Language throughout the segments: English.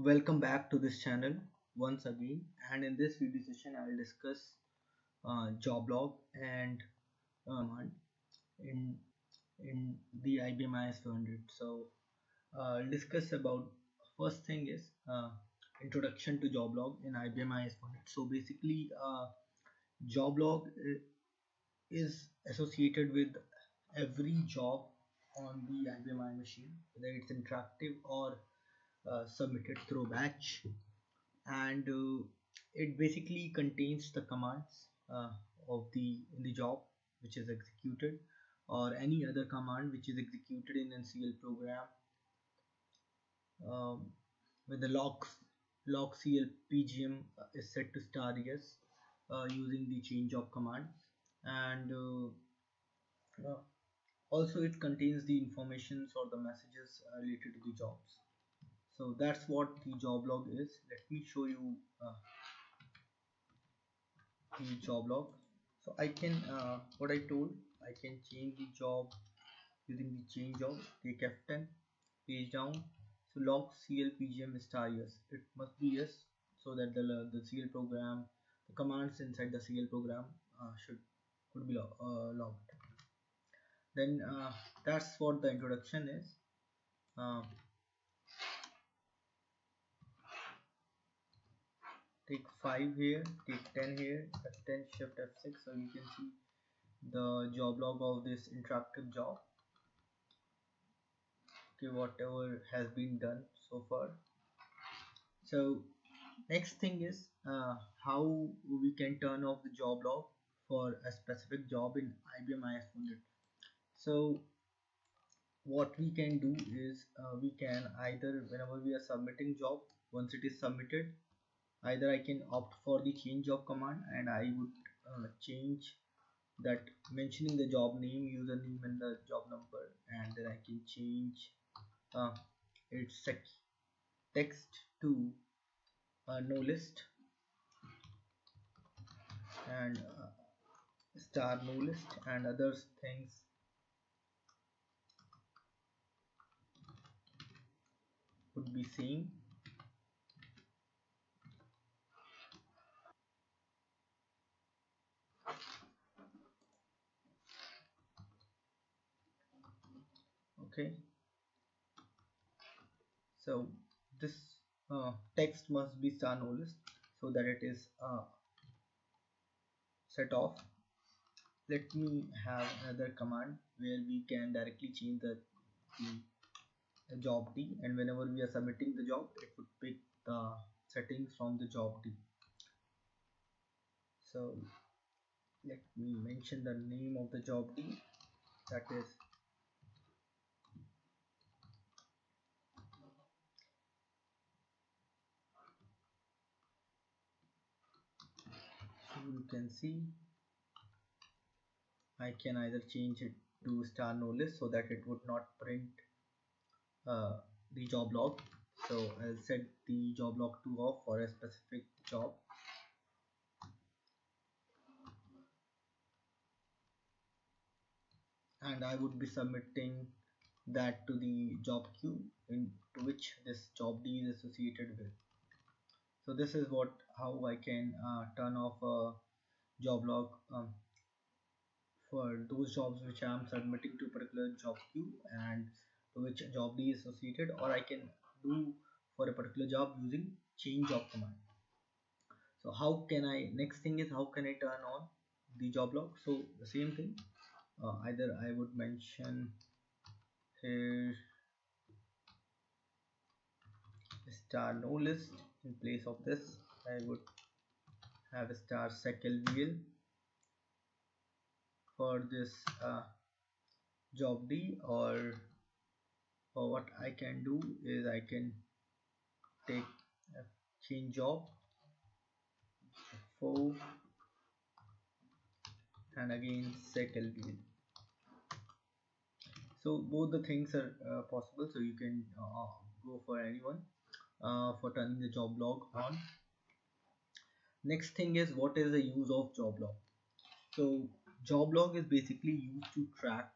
Welcome back to this channel once again, and in this video session I will discuss JobLog and command in the IBM IS400. I'll discuss about first thing is introduction to JobLog in IBM IS400. So basically, JobLog is associated with every job on the IBM I machine, whether it's interactive or submitted through batch, and it basically contains the commands of the job which is executed, or any other command which is executed in NCL program, um, with the log CL PGM is set to star yes using the change of command, and also it contains the informations or the messages related to the jobs. So that's what the job log is. Let me show you the job log. So I can what I told, I can change the job using the change job, take F10, page down. So log CL PGM star yes, it must be yes, so that the CL program, the commands inside the CL program could be logged. Then that's what the introduction is. uh, Take 5 here, take 10 here, F10, shift F6, so you can see the job log of this interactive job. Okay, whatever has been done so far. So next thing is how we can turn off the job log for a specific job in IBM IS400. So what we can do is we can either, whenever we are submitting job, once it is submitted, either I can opt for the change job command, and I would change that, mentioning the job name, username and the job number, and then I can change uh, its text to no list, and star no list, and other things would be same. Okay, so this text must be star no list so that it is set off. Let me have another command where we can directly change the job D, and whenever we are submitting the job, it would pick the settings from the job D. So let me mention the name of the job D, that is so you can see I can either change it to star no list so that it would not print the job log. So I'll set the job log to off for a specific job, and I would be submitting that to the job queue into which this job D is associated with. So this is how I can turn off a job log for those jobs which I am submitting to a particular job queue and to which job D is associated, or I can do for a particular job using change job command. So how can I, next thing is how can I turn on the job log? So the same thing, either I would mention here star no list, in place of this I would have a star SecLVL for this job D, or what I can do is I can take change job 4 and again SecLVL. So both the things are possible, so you can go for anyone for turning the job log on. Next thing is, what is the use of job log? So job log is basically used to track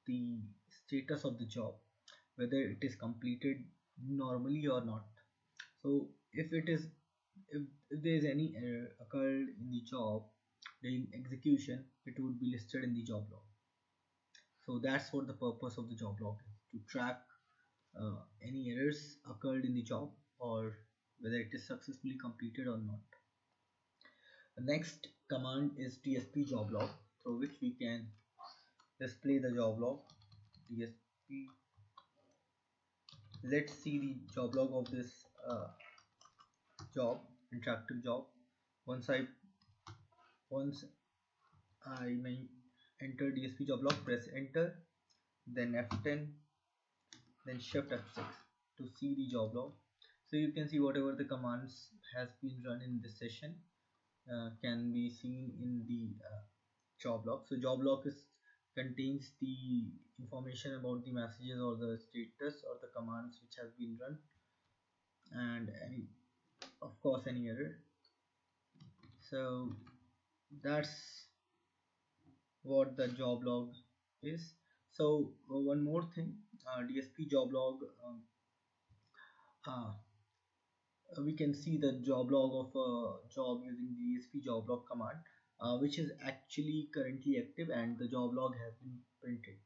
the status of the job, whether it is completed normally or not. So if there is any error occurred in the job during execution, it would be listed in the job log. So that's what the purpose of the job log is, to track any errors occurred in the job or whether it is successfully completed or not. The next command is DSPJOBLOG, through which we can display the job log. DSP. Let's see the job log of this job, interactive job. Once I may enter DSP job log, press enter, then F10, then shift F6 to see the job log. So you can see whatever the commands has been run in this session can be seen in the job log. So job log contains the information about the messages or the status or the commands which have been run, and any, of course, any error. So that's what the job log is. So one more thing, DSP job log, uh, we can see the job log of a job using the DSP job log command, which is actually currently active and the job log has been printed.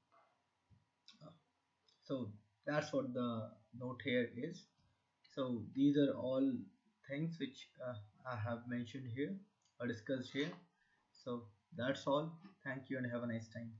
So that's what the note here is. So these are all things which I have mentioned here or discussed here. So that's all. Thank you and have a nice time.